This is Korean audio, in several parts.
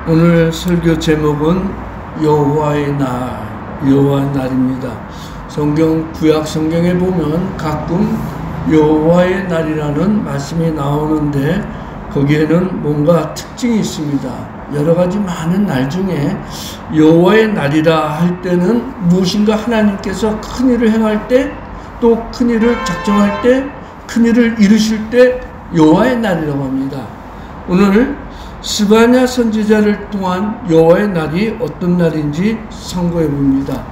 오늘 설교 제목은 여호와의 날, 여호와의 날입니다. 구약 성경에 보면 가끔 여호와의 날이라는 말씀이 나오는데 거기에는 뭔가 특징이 있습니다. 여러 가지 많은 날 중에 여호와의 날이라 할 때는 무엇인가 하나님께서 큰 일을 행할 때, 또 큰 일을 작정할 때, 큰 일을 이루실 때 여호와의 날이라고 합니다. 오늘 스바냐 선지자를 통한 여호와의 날이 어떤 날인지 상고해 봅니다.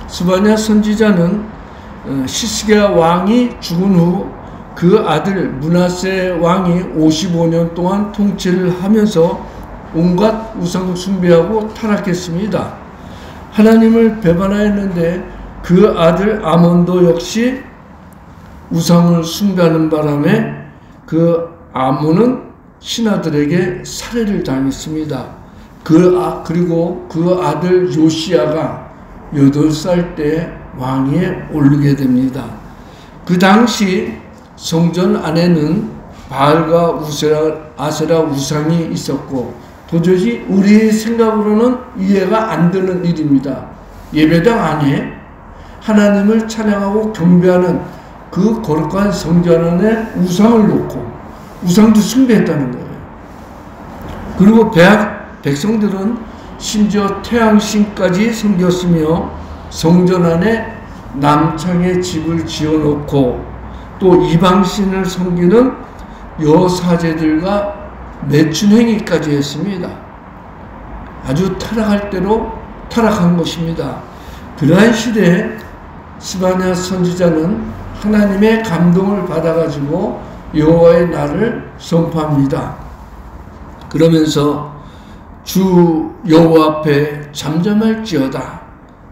스바냐 선지자는 시스기야 왕이 죽은 후 그 아들 므낫세 왕이 55년 동안 통치를 하면서 온갖 우상 숭배하고 타락했습니다. 하나님을 배반하였는데 그 아들 아몬도 역시 우상을 숭배하는 바람에 그 아몬은 신하들에게 살해를 당했습니다. 그리고 그 아들 요시야가 8살 때 왕위에 오르게 됩니다. 그 당시 성전 안에는 바알과 아세라 우상이 있었고 도저히 우리의 생각으로는 이해가 안 되는 일입니다. 예배당 안에 하나님을 찬양하고 경배하는 그 거룩한 성전 안에 우상을 놓고 우상도 숭배했다는 거예요. 그리고 백성들은 심지어 태양신까지 섬겼으며 성전 안에 남창에 집을 지어놓고 또 이방신을 섬기는 여사제들과 매춘행위까지 했습니다. 아주 타락할 대로 타락한 것입니다. 그러한 시대에 스바냐 선지자는 하나님의 감동을 받아가지고 여호와의 날을 선포합니다. 그러면서 주 여호와 앞에 잠잠할지어다.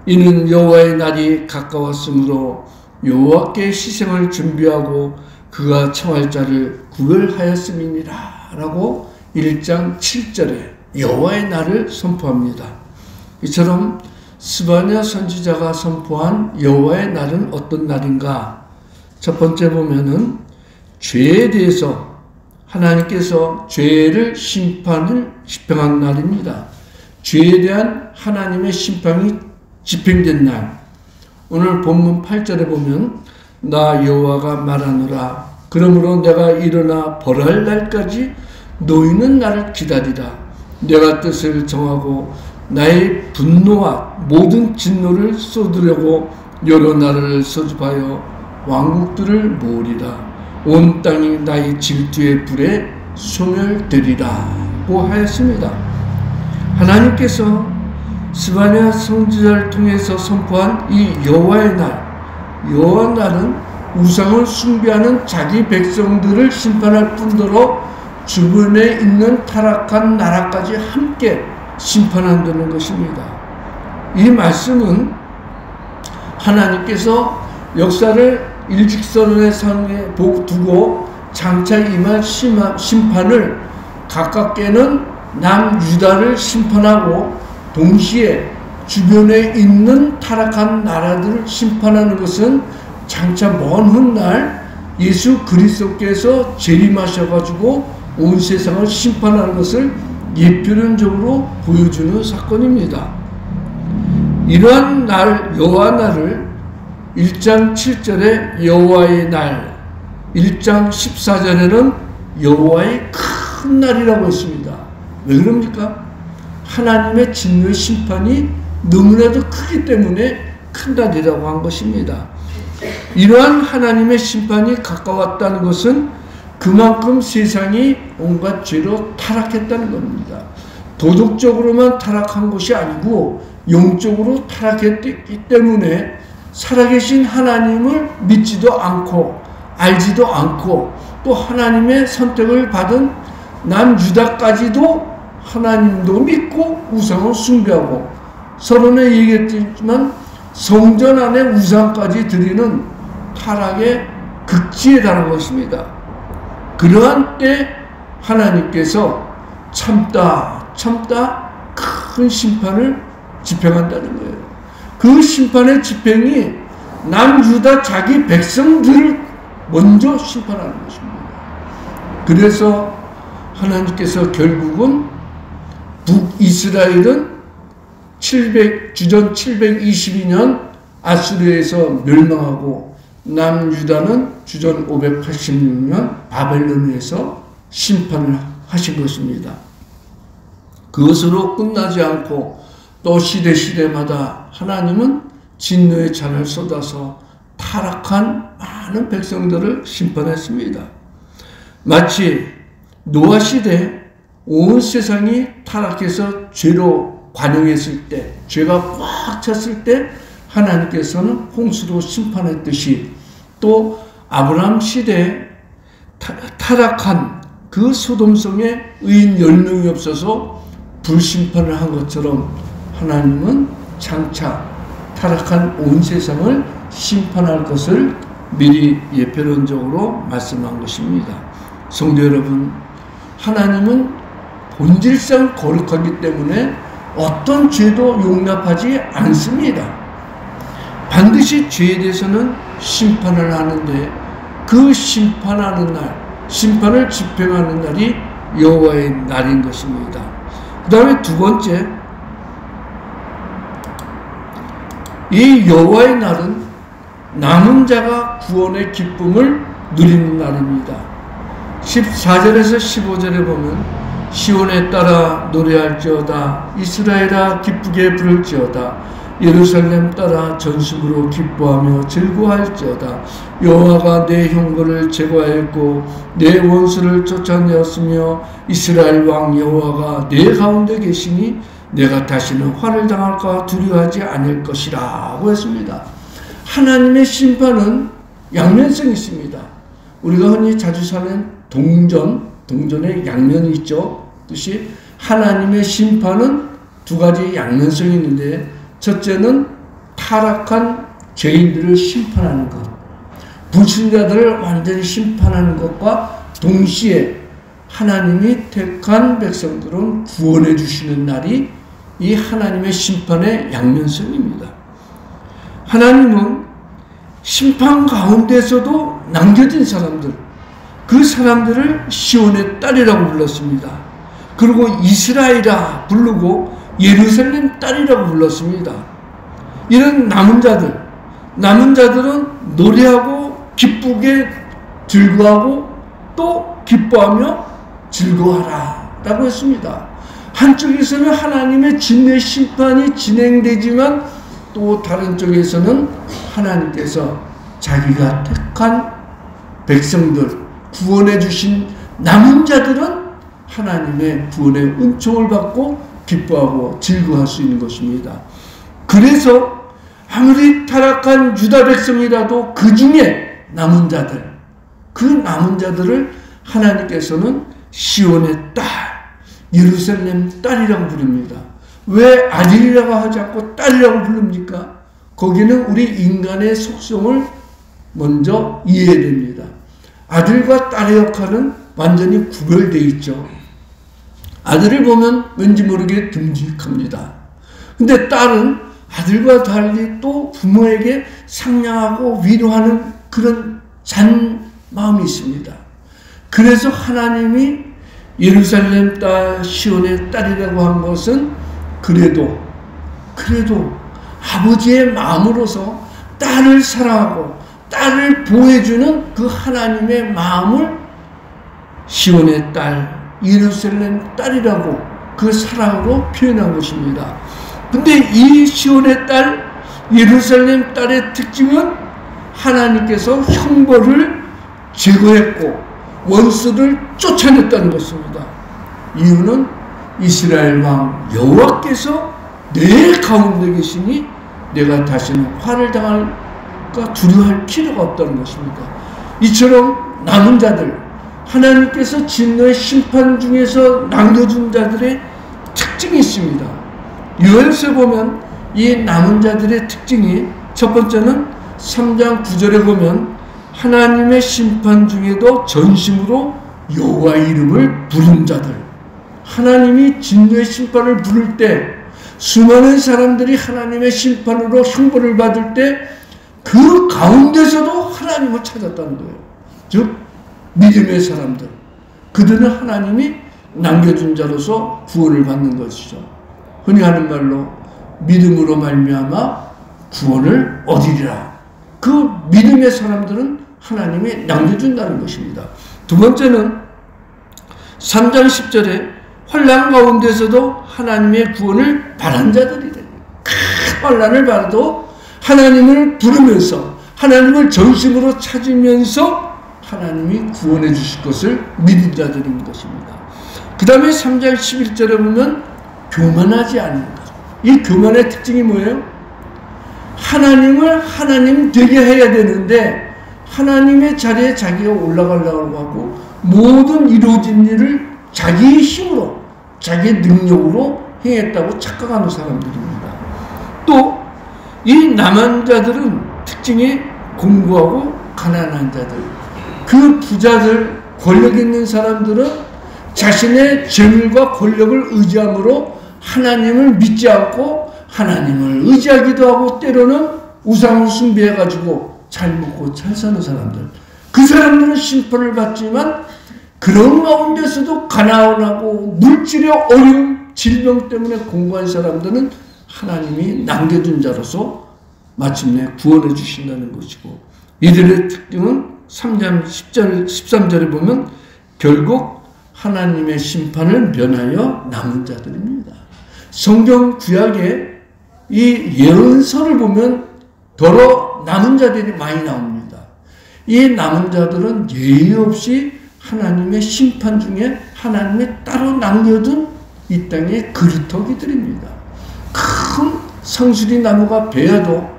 이는 여호와의 날이 가까웠으므로 여호와께 희생을 준비하고 그가 청할 자를 구별하였음이니라 라고 1장 7절에 여호와의 날을 선포합니다. 이처럼 스바냐 선지자가 선포한 여호와의 날은 어떤 날인가? 첫 번째 보면은 죄에 대해서 하나님께서 죄를 집행한 날입니다. 죄에 대한 하나님의 심판이 집행된 날. 오늘 본문 8절에 보면 나 여호와가 말하노라. 그러므로 내가 일어나 벌할 날까지 너희는 나를 기다리라. 내가 뜻을 정하고 나의 분노와 모든 진노를 쏟으려고 여러 나라를 소집하여 왕국들을 모으리라. 온 땅이 나의 질투의 불에 소멸되리라고 하였습니다. 하나님께서 스바냐 선지자를 통해서 선포한 이 여호와의 날, 여호와 날은 우상을 숭배하는 자기 백성들을 심판할 뿐더러 주변에 있는 타락한 나라까지 함께 심판한다는 것입니다. 이 말씀은 하나님께서 역사를 일직선의 상에 두고 장차 임할 심판을 가깝게는 남유다를 심판하고 동시에 주변에 있는 타락한 나라들을 심판하는 것은 장차 먼 훗날 예수 그리스도께서 재림하셔가지고 온 세상을 심판하는 것을 예표론적으로 보여주는 사건입니다. 이러한 날 여호와 날을 1장 7절에 여호와의 날, 1장 14절에는 여호와의 큰 날이라고 했습니다. 왜 그럽니까? 하나님의 진노의 심판이 너무나도 크기 때문에 큰 날이라고 한 것입니다. 이러한 하나님의 심판이 가까웠다는 것은 그만큼 세상이 온갖 죄로 타락했다는 겁니다. 도덕적으로만 타락한 것이 아니고 영적으로 타락했기 때문에 살아계신 하나님을 믿지도 않고 알지도 않고 또 하나님의 선택을 받은 남유다까지도 하나님도 믿고 우상을 숭배하고 서론에 얘기했지만 성전 안에 우상까지 드리는 타락의 극치에 달한 것입니다. 그러한 때 하나님께서 참다 큰 심판을 집행한다는 거예요. 그 심판의 집행이 남유다 자기 백성들을 먼저 심판하는 것입니다. 그래서 하나님께서 결국은 북이스라엘은 주전 722년 아수르에서 멸망하고 남유다는 주전 586년 바벨론에서 심판을 하신 것입니다. 그것으로 끝나지 않고 또 시대마다 하나님은 진노의 잔을 쏟아서 타락한 많은 백성들을 심판했습니다. 마치 노아 시대 온 세상이 타락해서 죄로 관영했을 때, 죄가 꽉 찼을 때 하나님께서는 홍수로 심판했듯이, 또 아브라함 시대에 타락한 그 소돔성에 의인 10명이 없어서 불심판을 한 것처럼 하나님은 장차 타락한 온 세상을 심판할 것을 미리 예표론적으로 말씀한 것입니다. 성도 여러분, 하나님은 본질상 거룩하기 때문에 어떤 죄도 용납하지 않습니다. 반드시 죄에 대해서는 심판을 하는데, 그 심판하는 날, 심판을 집행하는 날이 여호와의 날인 것입니다. 그 다음에 두 번째, 이 여호와의 날은 남은 자가 구원의 기쁨을 누리는 날입니다. 14절에서 15절에 보면 시온에 따라 노래할지어다, 이스라엘아 기쁘게 부를지어다, 예루살렘 따라 전심으로 기뻐하며 즐거워할지어다. 여호와가 내 형벌을 제거하였고 내 원수를 쫓아내었으며 이스라엘 왕 여호와가 내 가운데 계시니 내가 다시는 화를 당할까 두려워하지 않을 것이라 하고 했습니다. 하나님의 심판은 양면성이 있습니다. 우리가 흔히 자주 사는 동전에 양면이 있죠. 뜻이 하나님의 심판은 두 가지 양면성이 있는데, 첫째는 타락한 죄인들을 심판하는 것, 불신자들을 완전히 심판하는 것과 동시에 하나님이 택한 백성들은 구원해 주시는 날이 이 하나님의 심판의 양면성입니다. 하나님은 심판 가운데서도 남겨진 사람들, 그 사람들을 시온의 딸이라고 불렀습니다. 그리고 이스라엘아 부르고 예루살렘 딸이라고 불렀습니다. 이런 남은 자들은 노래하고 기쁘게 즐거워하고 또 기뻐하며 즐거워하라 라고 했습니다. 한쪽에서는 하나님의 진노의 심판이 진행되지만, 또 다른 쪽에서는 하나님께서 자기가 택한 백성들, 구원해 주신 남은 자들은 하나님의 구원의 은총을 받고 기뻐하고 즐거워할 수 있는 것입니다. 그래서 아무리 타락한 유다 백성이라도 그 중에 남은 자들, 그 남은 자들을 하나님께서는 시온의 딸, 예루살렘 딸이라고 부릅니다. 왜 아들이라고 하지 않고 딸이라고 부릅니까? 거기는 우리 인간의 속성을 먼저 이해해야 됩니다. 아들과 딸의 역할은 완전히 구별되어 있죠. 아들을 보면 왠지 모르게 듬직합니다. 근데 딸은 아들과 달리 또 부모에게 상냥하고 위로하는 그런 잔 마음이 있습니다. 그래서 하나님이 예루살렘 딸, 시온의 딸이라고 한 것은 그래도 아버지의 마음으로서 딸을 사랑하고 딸을 보호해주는 그 하나님의 마음을 시온의 딸, 예루살렘 딸이라고 그 사랑으로 표현한 것입니다. 근데 이 시온의 딸, 예루살렘 딸의 특징은 하나님께서 형벌을 제거했고 원수를 쫓아냈다는 것입니다. 이유는 이스라엘 왕 여호와께서 내 가운데 계시니 내가 다시는 화를 당할까 두려워할 필요가 없다는 것입니다. 이처럼 남은 자들, 하나님께서 진노의 심판 중에서 남겨준 자들의 특징이 있습니다. 요엘서에 보면 이 남은 자들의 특징이, 첫 번째는 3장 9절에 보면 하나님의 심판 중에도 전심으로 여호와 이름을 부른 자들, 하나님이 진노의 심판을 부를 때 수많은 사람들이 하나님의 심판으로 형벌을 받을 때 그 가운데서도 하나님을 찾았다는 거예요. 즉 믿음의 사람들, 그들은 하나님이 남겨준 자로서 구원을 받는 것이죠. 흔히 하는 말로 믿음으로 말미암아 구원을 얻으리라. 그 믿음의 사람들은 하나님이 남겨준다는 것입니다. 두 번째는 3장 10절에 환난 가운데서도 하나님의 구원을 바란 자들이래. 큰 환난을 받아도 하나님을 부르면서 하나님을 전심으로 찾으면서 하나님이 구원해 주실 것을 믿은 자들인 것입니다. 그 다음에 3장 11절에 보면 교만하지 않는 것. 이 교만의 특징이 뭐예요? 하나님을 하나님 되게 해야 되는데 하나님의 자리에 자기가 올라가려고 하고 모든 이루어진 일을 자기의 힘으로 자기의 능력으로 행했다고 착각하는 사람들입니다. 또 이 남한 자들은 특징이 공고하고 가난한 자들, 그 부자들, 권력 있는 사람들은 자신의 재물과 권력을 의지함으로 하나님을 믿지 않고 하나님을 의지하기도 하고 때로는 우상을 숭배해가지고 잘 먹고 잘 사는 사람들, 그 사람들은 심판을 받지만 그런 가운데서도 가난하고 물질의 어려움, 질병 때문에 공고한 사람들은 하나님이 남겨준 자로서 마침내 구원해 주신다는 것이고, 이들의 특징은 3장 10절, 13절에 보면 결국 하나님의 심판을 면하여 남은 자들입니다. 성경 구약에 이 예언서를 보면 더러 남은 자들이 많이 나옵니다. 이 남은 자들은 예의 없이 하나님의 심판 중에 하나님의 따로 남겨둔 이 땅의 그루터기들입니다. 큰 상수리 나무가 베어도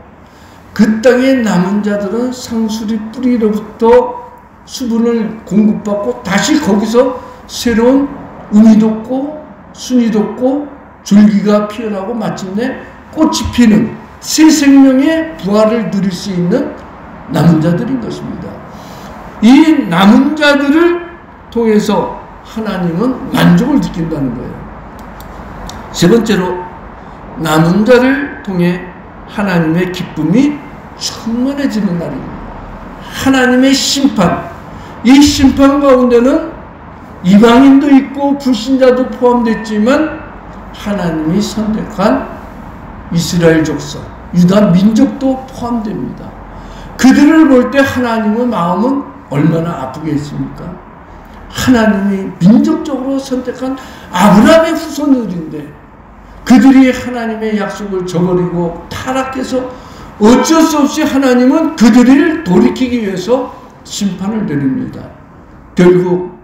그 땅에 남은 자들은 상수리 뿌리로부터 수분을 공급받고 다시 거기서 새로운 은이 돋고 순이 돋고 줄기가 피어나고 마침내 꽃이 피는 새 생명의 부활을 누릴 수 있는 남은 자들인 것입니다. 이 남은 자들을 통해서 하나님은 만족을 느낀다는 거예요. 세 번째로 남은 자를 통해 하나님의 기쁨이 충만해지는 날입니다. 하나님의 심판, 이 심판 가운데는 이방인도 있고 불신자도 포함됐지만 하나님이 선택한 이스라엘 족속, 유다 민족도 포함됩니다. 그들을 볼 때 하나님의 마음은 얼마나 아프겠습니까? 하나님이 민족적으로 선택한 아브라함의 후손들인데 그들이 하나님의 약속을 저버리고 타락해서 어쩔 수 없이 하나님은 그들을 돌이키기 위해서 심판을 내립니다. 결국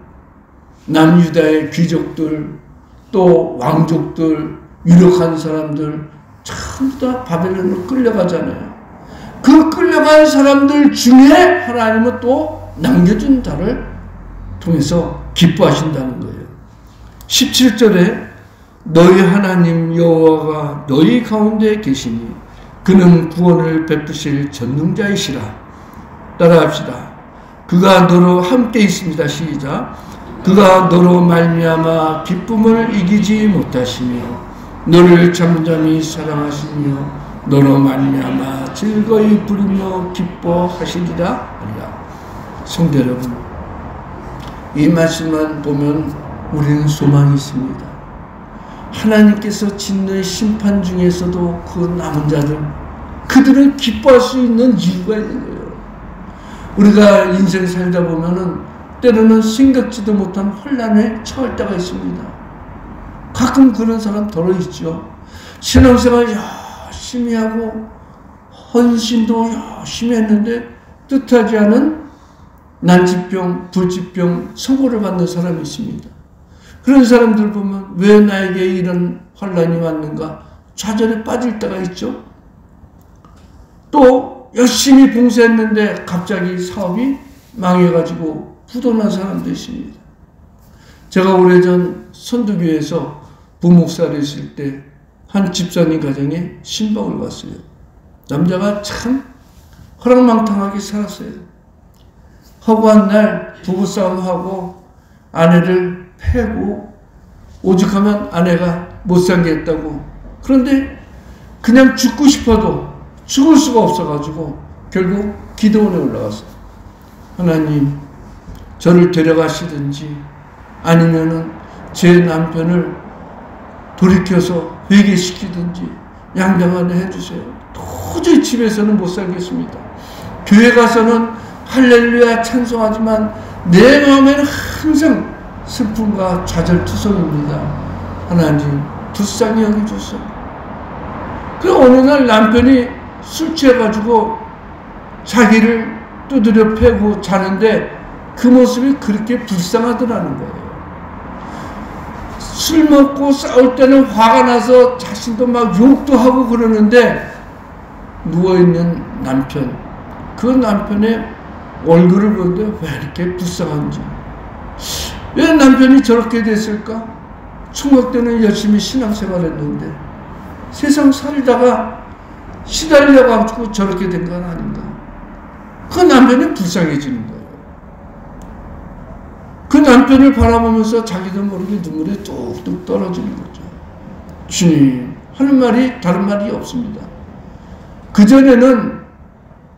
남유다의 귀족들, 또 왕족들, 유력한 사람들 전부 다 바벨론으로 끌려가잖아요. 그 끌려간 사람들 중에 하나님은 또 남겨준 자를 통해서 기뻐하신다는 거예요. 17절에 너희 하나님 여호와가 너희 가운데 계시니 그는 구원을 베푸실 전능자이시라. 따라합시다. 그가 너로 함께 있습니다. 시작. 그가 너로 말미암아 기쁨을 이기지 못하시며 너를 잠잠히 사랑하시며 너로 말미암아 즐거이 부르며 기뻐하시리라 하리라. 성도 여러분, 이 말씀만 보면 우리는 소망이 있습니다. 하나님께서 짓는 심판 중에서도 그 남은 자들, 그들은 기뻐할 수 있는 이유가 있는 거예요. 우리가 인생 살다 보면은 때로는 생각지도 못한 혼란에 처할 때가 있습니다. 가끔 그런 사람 덜어 있죠. 신앙생활 열심히 하고 헌신도 열심히 했는데 뜻하지 않은 난치병, 불치병 선고를 받는 사람이 있습니다. 그런 사람들 보면 왜 나에게 이런 환난이 왔는가 좌절에 빠질 때가 있죠. 또 열심히 봉사했는데 갑자기 사업이 망해가지고 부도난 사람도 있습니다. 제가 오래전 선두교회에서 부목사를 했을 때 한 집사님 가정에 신방을 갔어요. 남자가 참 허랑망탕하게 살았어요. 허구한 날 부부싸움하고 아내를 패고 오죽하면 아내가 못 살겠다고. 그런데 그냥 죽고 싶어도 죽을 수가 없어가지고 결국 기도원에 올라갔어요. 하나님, 저를 데려가시든지 아니면은 제 남편을 돌이켜서 회개시키든지 양당하게 해주세요. 도저히 집에서는 못 살겠습니다. 교회 가서는 할렐루야 찬송하지만 내 마음에는 항상 슬픔과 좌절투성입니다. 하나님 불쌍히 여겨주세요. 그 어느 날 남편이 술 취해가지고 자기를 두드려 패고 자는데 그 모습이 그렇게 불쌍하더라는 거예요. 술 먹고 싸울 때는 화가 나서 자신도 막 욕도 하고 그러는데 누워있는 남편, 그 남편의 얼굴을 보는데 왜 이렇게 불쌍한지, 왜 남편이 저렇게 됐을까? 총각 때는 열심히 신앙생활 했는데 세상 살다가 시달려가지고 저렇게 된 건 아닌가? 그 남편이 불쌍해지는 거예요. 그 남편을 바라보면서 자기도 모르게 눈물이 뚝뚝 떨어지는 거죠. 주님 하는 말이 다른 말이 없습니다. 그전에는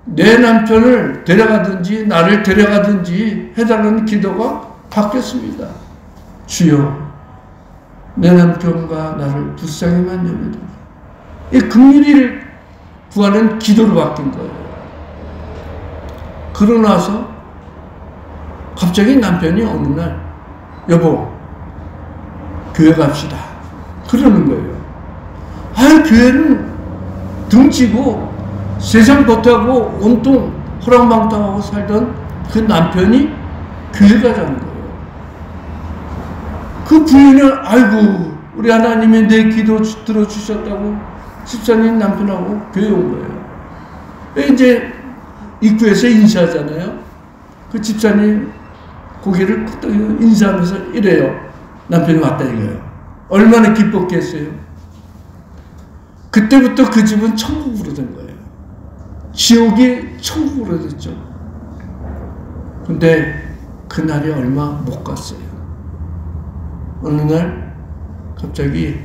내 남편을 데려가든지 나를 데려가든지 해달라는 기도가 바뀌었습니다. 주여 내 남편과 나를 불쌍히만 여겨달라. 이 긍휼을 구하는 기도로 바뀐 거예요. 그러고 나서 갑자기 남편이 어느 날 여보 교회 갑시다 그러는 거예요. 아, 교회는 등지고 세상 겉하고 온통 호랑방탕하고 살던 그 남편이 교회 가자는 거예요. 그 부인은 아이고 우리 하나님이 내 기도 들어주셨다고 집사님 남편하고 교회 온 거예요. 이제 입구에서 인사하잖아요. 그 집사님 고개를 끄덕 인사하면서 이래요. 남편이 왔다 이거예요. 얼마나 기뻤겠어요. 그때부터 그 집은 천국으로 된 거예요. 지옥이 천국으로 됐죠. 근데 그날이 얼마 못 갔어요. 어느 날 갑자기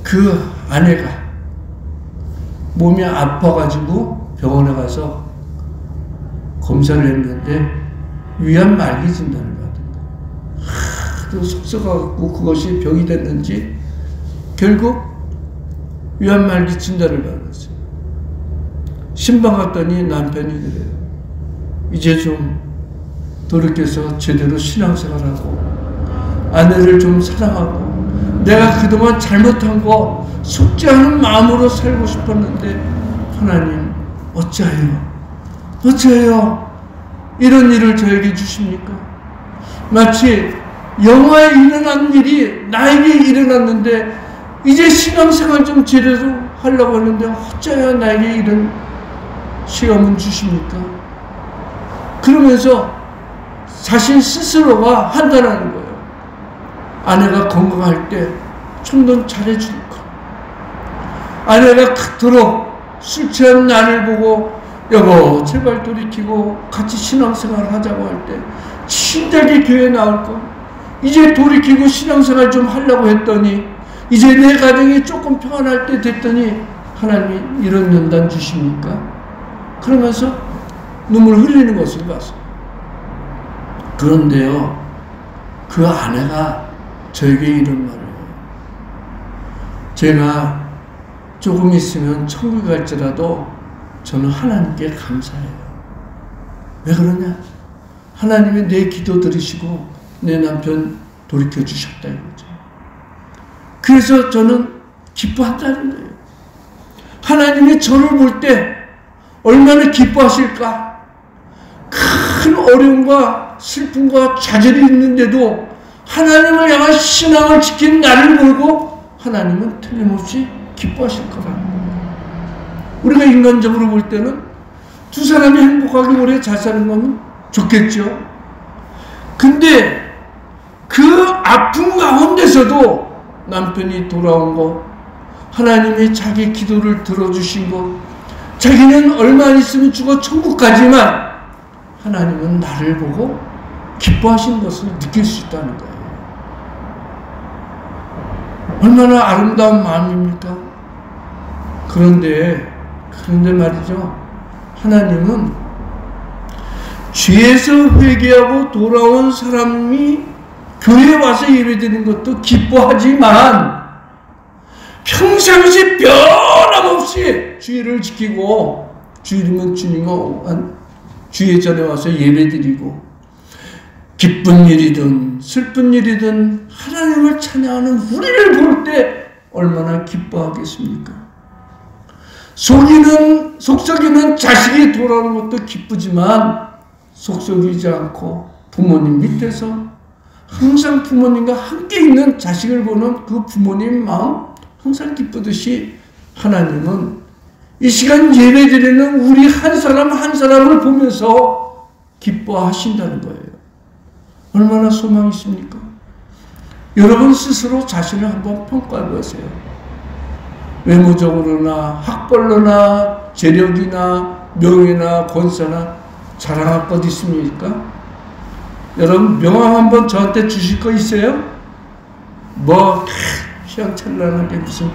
그 아내가 몸이 아파가지고 병원에 가서 검사를 했는데 위암 말기 진단을 받은 거예요. 하도 속썩어갖고 그것이 병이 됐는지 결국 위암 말기 진단을 받았어요. 신방 갔더니 남편이 그래요. 이제 좀 돌이켜서 제대로 신앙생활하고 아내를 좀 사랑하고 내가 그동안 잘못한 거 속죄하는 마음으로 살고 싶었는데 하나님 어찌하여 이런 일을 저에게 주십니까? 마치 영화에 일어난 일이 나에게 일어났는데 이제 신앙생활 좀 제대로 하려고 하는데 어찌하여 나에게 이런 시험은 주십니까? 그러면서 자신 스스로가 판단하는 거예요. 아내가 건강할 때 좀 더 잘해줄 거. 아내가 그토록 술 취한 나를 보고 여보 제발 돌이키고 같이 신앙생활 하자고 할 때 신나게 교회 나올 거. 이제 돌이키고 신앙생활 좀 하려고 했더니 이제 내 가정이 조금 평안할 때 됐더니 하나님이 이런 연단 주십니까? 그러면서 눈물 흘리는 것을 봤어요. 그런데요, 그 아내가 저에게 이런 말을 해요. 제가 조금 있으면 천국 갈지라도 저는 하나님께 감사해요. 왜 그러냐? 하나님이 내 기도 들으시고 내 남편 돌이켜 주셨다 이거죠. 그래서 저는 기뻐한다는 거예요. 하나님이 저를 볼 때 얼마나 기뻐하실까? 큰 어려움과 슬픔과 좌절이 있는데도 하나님을 향한 신앙을 지킨 나를 보고 하나님은 틀림없이 기뻐하실 거라는 거예요. 우리가 인간적으로 볼 때는 두 사람이 행복하게 오래 잘 사는 건 좋겠죠. 근데 그 아픔 가운데서도 남편이 돌아온 거, 하나님이 자기 기도를 들어주신 거, 자기는 얼마 안 있으면 죽어 천국 가지만 하나님은 나를 보고 기뻐하신 것을 느낄 수 있다는 거예요. 얼마나 아름다운 마음입니까? 그런데 말이죠. 하나님은 죄에서 회개하고 돌아온 사람이 교회에 와서 예배드리는 것도 기뻐하지만 평상시 변함없이 주의를 지키고 주일이면 주님은 주의 전에 와서 예배드리고 기쁜 일이든 슬픈 일이든 하나님을 찬양하는 우리를 볼 때 얼마나 기뻐하겠습니까? 속썩이는 자식이 돌아오는 것도 기쁘지만 속썩이지 않고 부모님 밑에서 항상 부모님과 함께 있는 자식을 보는 그 부모님 마음 항상 기쁘듯이 하나님은 이 시간 예배드리는 우리 한 사람 한 사람을 보면서 기뻐하신다는 거예요. 얼마나 소망이 있습니까? 여러분 스스로 자신을 한번 평가해 보세요. 외모적으로나 학벌로나 재력이나 명예나 권세나 자랑할 것 있습니까? 여러분 명함 한번 저한테 주실 거 있어요? 뭐 휘황찬란하게 무슨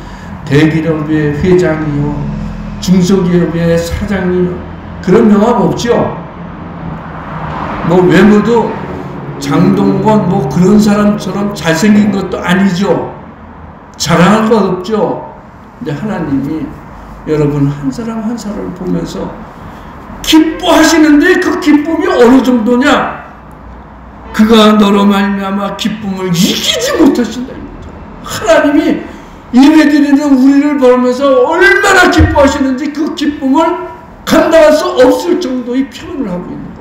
대기업의 회장이요 중소기업의 사장이요 그런 명함 없죠? 뭐 외모도 장동건 뭐 그런 사람처럼 잘생긴 것도 아니죠. 자랑할 것 없죠. 근데 하나님이 여러분 한 사람 한 사람을 보면서 기뻐하시는데 그 기쁨이 어느 정도냐? 그가 너로 말미암아 기쁨을 이기지 못하신다. 하나님이 예배드리는 우리를 보면서 얼마나 기뻐하시는지 그 기쁨을 감당할 수 없을 정도의 표현을 하고 있는 거예요.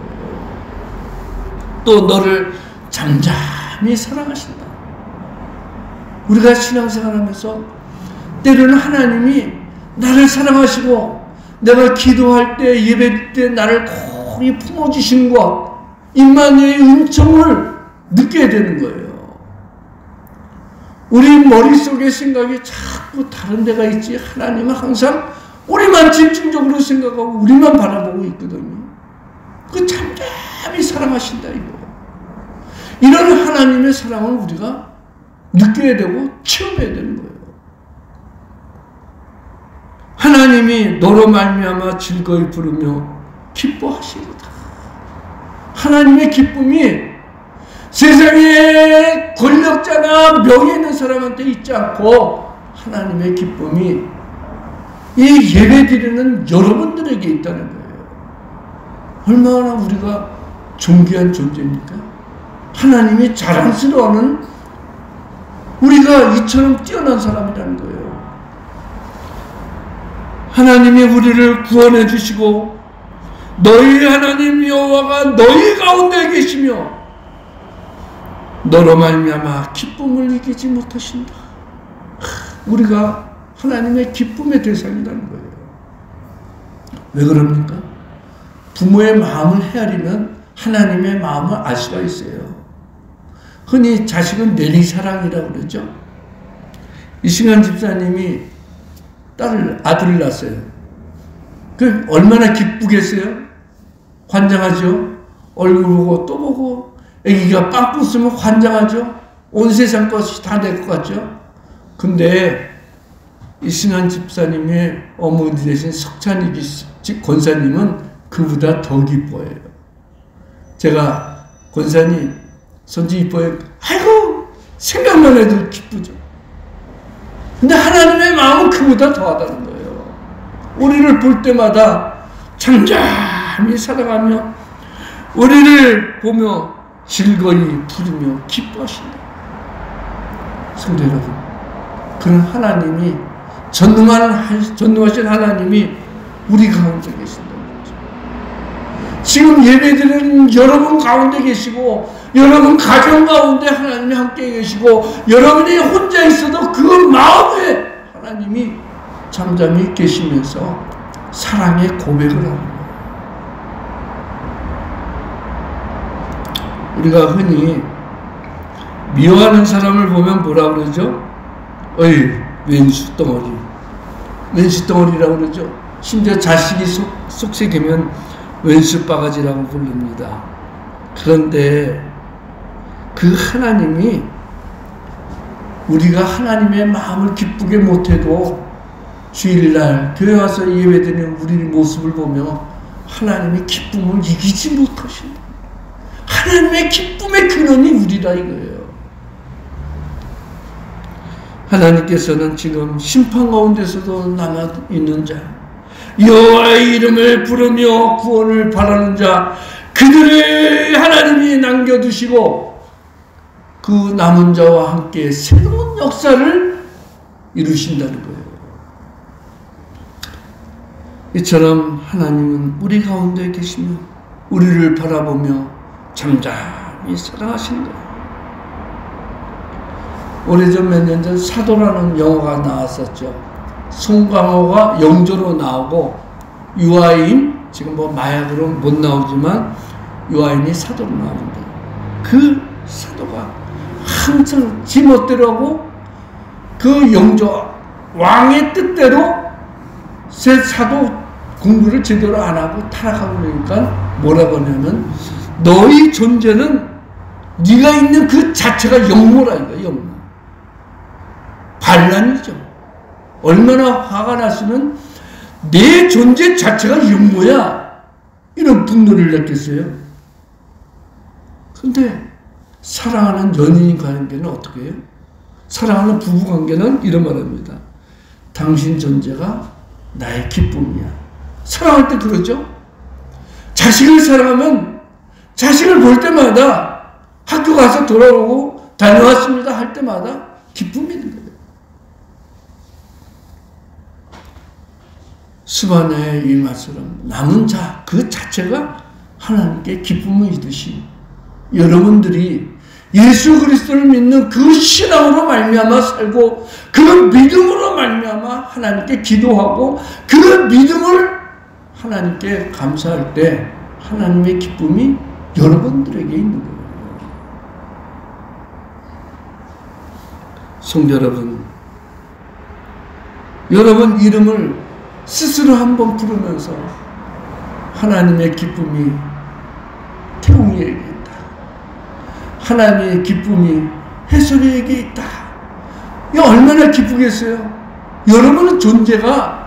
또 너를 잠잠히 사랑하신다. 우리가 신앙생활하면서 때로는 하나님이 나를 사랑하시고 내가 기도할 때 예배 때 나를 고이 품어주시는 것 임마누엘의 은총을 느껴야 되는 거예요. 우리 머릿속에 생각이 자꾸 다른 데가 있지 하나님은 항상 우리만 집중적으로 생각하고 우리만 바라보고 있거든요. 그 잠잠히 사랑하신다 이거. 이런 하나님의 사랑을 우리가 느껴야 되고 체험해야 되는 거예요. 하나님이 너로 말미암아 즐거이 부르며 기뻐하시리다. 하나님의 기쁨이 세상에 권력자나 명예 있는 사람한테 있지 않고 하나님의 기쁨이 이 예배드리는 여러분들에게 있다는 거예요. 얼마나 우리가 존귀한 존재입니까? 하나님이 자랑스러워하는 우리가 이처럼 뛰어난 사람이라는 거예요. 하나님이 우리를 구원해 주시고 너희 하나님 여호와가 너희 가운데 계시며 너로 말미암아 기쁨을 이기지 못하신다. 우리가 하나님의 기쁨의 대상이라는 거예요. 왜 그럽니까? 부모의 마음을 헤아리면 하나님의 마음을 알 수가 있어요. 흔히 자식은 내리사랑이라고 그러죠. 이승환 집사님이 아들을 낳았어요. 그 얼마나 기쁘겠어요? 환장하죠. 얼굴 보고 또 보고 애기가 빵 부으면 환장하죠. 온 세상 것이 다 내 것 같죠. 근데 이승환 집사님의 어머니 되신 석찬희 권사님은 그보다 더 기뻐해요. 제가 권사님 손주 이뻐요. 아이고 생각만 해도 기쁘죠. 근데 하나님의 마음은 그보다 더하다는 거예요. 우리를 볼 때마다 잠잠히 사랑하며 우리를 보며 즐거이 부르며 기뻐하신다. 성도 여러분, 그런 하나님이 전능하신 하나님이 우리 가운데 계신다는 거죠. 지금 예배드리는 여러분 가운데 계시고 여러분 가정 가운데 하나님이 함께 계시고 여러분이 혼자 있어도 그 마음에 하나님이 잠잠히 계시면서 사랑의 고백을 하는 거예요. 우리가 흔히 미워하는 사람을 보면 뭐라 그러죠? 어이 왼수덩어리, 왼수덩어리라고 그러죠. 심지어 자식이 속세 개면 왼수바가지라고 부릅니다. 그런데 그 하나님이 우리가 하나님의 마음을 기쁘게 못해도 주일날 교회 와서 예배드리는 우리 모습을 보며 하나님의 기쁨을 이기지 못하신다. 하나님의 기쁨의 근원이 우리라 이거예요. 하나님께서는 지금 심판 가운데서도 남아있는 자, 여호와의 이름을 부르며 구원을 바라는 자, 그들을 하나님이 남겨두시고 그 남은 자와 함께 새로운 역사를 이루신다는 거예요. 이처럼 하나님은 우리 가운데 계시며 우리를 바라보며 잠잠히 사랑하신다. 오래전 몇 년 전 사도라는 영화가 나왔었죠. 송강호가 영조로 나오고 유아인, 지금 뭐 마약으로 못 나오지만 유아인이 사도로 나오는데, 그 사도가 항상 지멋대로 하고 그 영조 왕의 뜻대로 새 사도 공부를 제대로 안 하고 타락하고 그러니까 뭐라고 하냐면, 너희 존재는 네가 있는 그 자체가 영모라니까. 영모, 반란이죠. 얼마나 화가 났으면 내 존재 자체가 영모야, 이런 분노를 느꼈어요. 근데 사랑하는 연인 관계는 어떻게 해요? 사랑하는 부부 관계는 이런 말합니다. 당신 존재가 나의 기쁨이야. 사랑할 때 그러죠. 자식을 사랑하면 자식을 볼 때마다, 학교 가서 돌아오고 다녀왔습니다 할 때마다 기쁨이 있는 거예요. 스바냐의 이 말처럼 남은 자 그 자체가 하나님께 기쁨을 주듯이, 여러분들이 예수 그리스도를 믿는 그 신앙으로 말미암아 살고 그 믿음으로 말미암아 하나님께 기도하고 그 믿음을 하나님께 감사할 때 하나님의 기쁨이 여러분들에게 있는 거예요. 성도 여러분, 여러분 이름을 스스로 한번 부르면서 하나님의 기쁨이 태웅이에게 있다, 하나님의 기쁨이 해솔이에게 있다. 이 얼마나 기쁘겠어요? 여러분의 존재가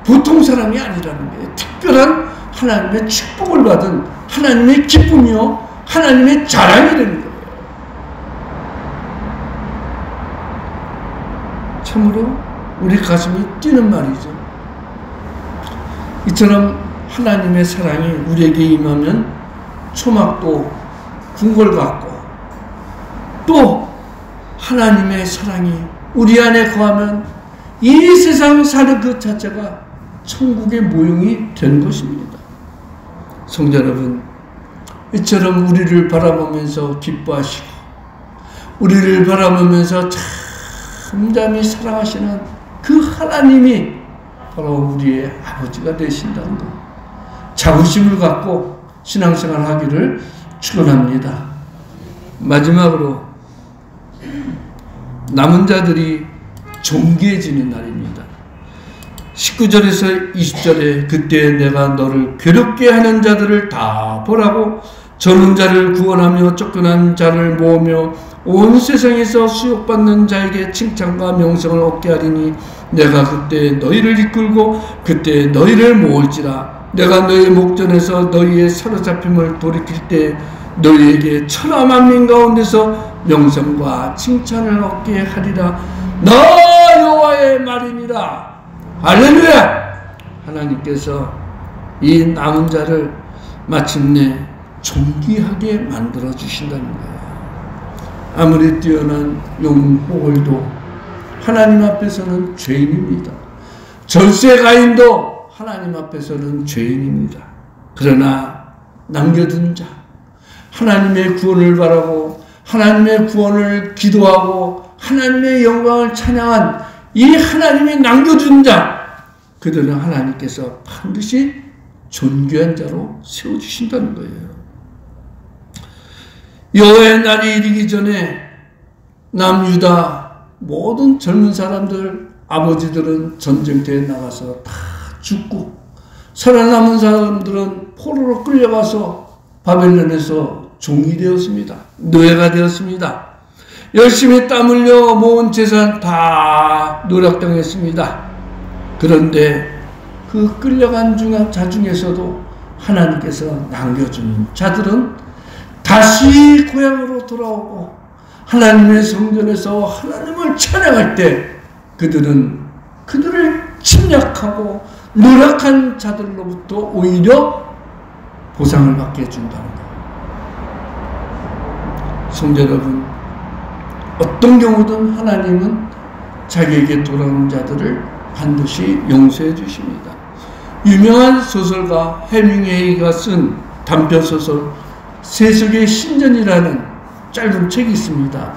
보통 사람이 아니라는 거예요. 특별한 하나님의 축복을 받은 하나님의 기쁨이요, 하나님의 자랑이 되는 거예요. 참으로 우리 가슴이 뛰는 말이죠. 이처럼 하나님의 사랑이 우리에게 임하면 초막도 궁궐 같고, 또 하나님의 사랑이 우리 안에 거하면 이 세상 사는 그 자체가 천국의 모형이 된 것입니다. 성도 여러분, 이처럼 우리를 바라보면서 기뻐하시고 우리를 바라보면서 잠잠히 사랑하시는 그 하나님이 바로 우리의 아버지가 되신다는 것, 자부심을 갖고 신앙생활 하기를 축원합니다. 마지막으로 남은 자들이 존귀해지는 날입니다. 19절에서 20절에 그때 내가 너를 괴롭게 하는 자들을 다 보라고 저는 자를 구원하며 쫓겨난 자를 모으며 온 세상에서 수욕받는 자에게 칭찬과 명성을 얻게 하리니 내가 그때 너희를 이끌고 그때 너희를 모을지라. 내가 너희 목전에서 너희의 사로잡힘을 돌이킬 때 너희에게 천하 만민 가운데서 명성과 칭찬을 얻게 하리라. 나 여호와의 말이니라. 할렐루야. 하나님께서 이 남은 자를 마침내 존귀하게 만들어 주신다는 거예요. 아무리 뛰어난 용호월도 하나님 앞에서는 죄인입니다. 절세 가인도 하나님 앞에서는 죄인입니다. 그러나 남겨둔 자, 하나님의 구원을 바라고 하나님의 구원을 기도하고 하나님의 영광을 찬양한 이 하나님이 남겨준 자, 그들은 하나님께서 반드시 존귀한 자로 세워주신다는 거예요. 여호와의 날이 이르기 전에 남유다 모든 젊은 사람들, 아버지들은 전쟁터에 나가서 다 죽고, 살아남은 사람들은 포로로 끌려가서 바벨론에서 종이 되었습니다. 노예가 되었습니다. 열심히 땀 흘려 모은 재산 다 노략당했습니다. 그런데 그 끌려간 자 중에서도 하나님께서 남겨준 자들은 다시 고향으로 돌아오고 하나님의 성전에서 하나님을 찬양할 때 그들은 그들을 침략하고 노력한 자들로부터 오히려 보상을 받게 해준다는 거예요. 성도 여러분, 어떤 경우든 하나님은 자기에게 돌아오는 자들을 반드시 용서해 주십니다. 유명한 소설가 해밍웨이가 쓴 단편소설 세속의 신전이라는 짧은 책이 있습니다.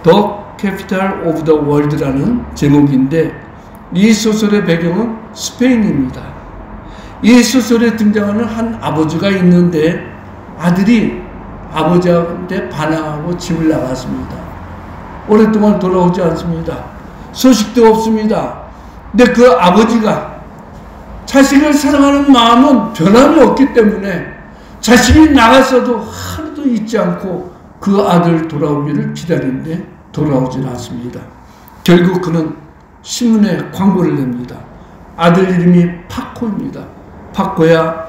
The Capital of the World라는 제목인데 이 소설의 배경은 스페인입니다. 이 소설에 등장하는 한 아버지가 있는데 아들이 아버지한테 반항하고 집을 나갔습니다. 오랫동안 돌아오지 않습니다. 소식도 없습니다. 근데 그 아버지가 자식을 사랑하는 마음은 변함이 없기 때문에 자식이 나갔어도 하루도 잊지 않고 그 아들 돌아오기를 기다리는데 돌아오질 않습니다. 결국 그는 신문에 광고를 냅니다. 아들 이름이 파코입니다. 파코야,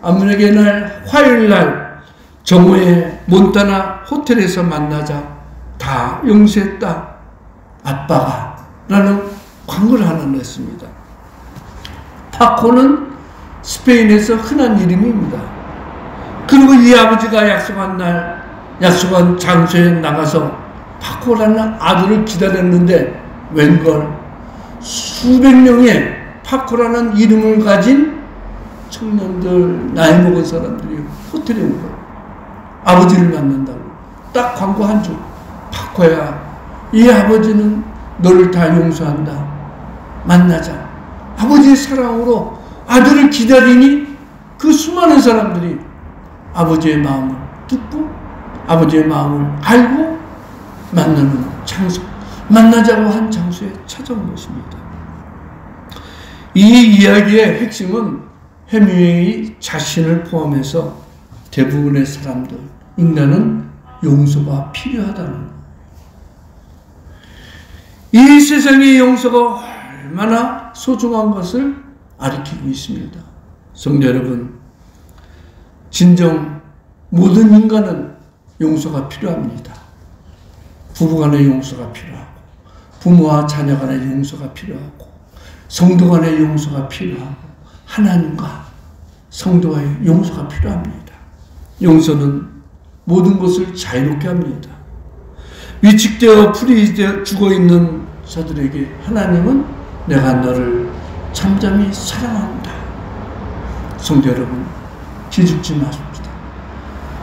아무에게 날 화요일날 정오에 몬타나 호텔에서 만나자. 다 용서했다. 아빠가. 라는 광고를 하나 냈습니다. 파코는 스페인에서 흔한 이름입니다. 그리고 이 아버지가 약속한 장소에 나가서 파코라는 아들을 기다렸는데 웬걸 수백 명의 파코라는 이름을 가진 청년들, 나이 먹은 사람들이 호텔에 온 거예요. 아버지를 만난다고. 딱 광고 한 줄. 파코야, 이 아버지는 너를 다 용서한다. 만나자. 아버지의 사랑으로 아들을 기다리니 그 수많은 사람들이 아버지의 마음을 듣고 아버지의 마음을 알고 만나는 장소, 만나자고 한 장소에 찾아온 것입니다. 이 이야기의 핵심은 해밍웨이 자신을 포함해서 대부분의 사람들, 인간은 용서가 필요하다는 것. 이 세상의 용서가 얼마나 소중한 것을 가리키고 있습니다. 성도 여러분, 진정 모든 인간은 용서가 필요합니다. 부부간의 용서가 필요하고, 부모와 자녀 간의 용서가 필요하고, 성도 간의 용서가 필요하고, 하나님과 성도와의 용서가 필요합니다. 용서는 모든 것을 자유롭게 합니다. 위축되어 풀이 죽어있는 자들에게 하나님은 내가 너를 잠잠히 사랑한다. 성도 여러분, 기죽지 마십시다.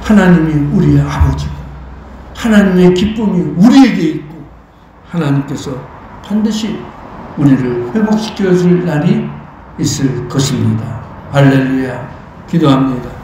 하나님이 우리의 아버지고 하나님의 기쁨이 우리에게 있고 하나님께서 반드시 우리를 회복시켜 줄 날이 있을 것입니다. 할렐루야. 기도합니다.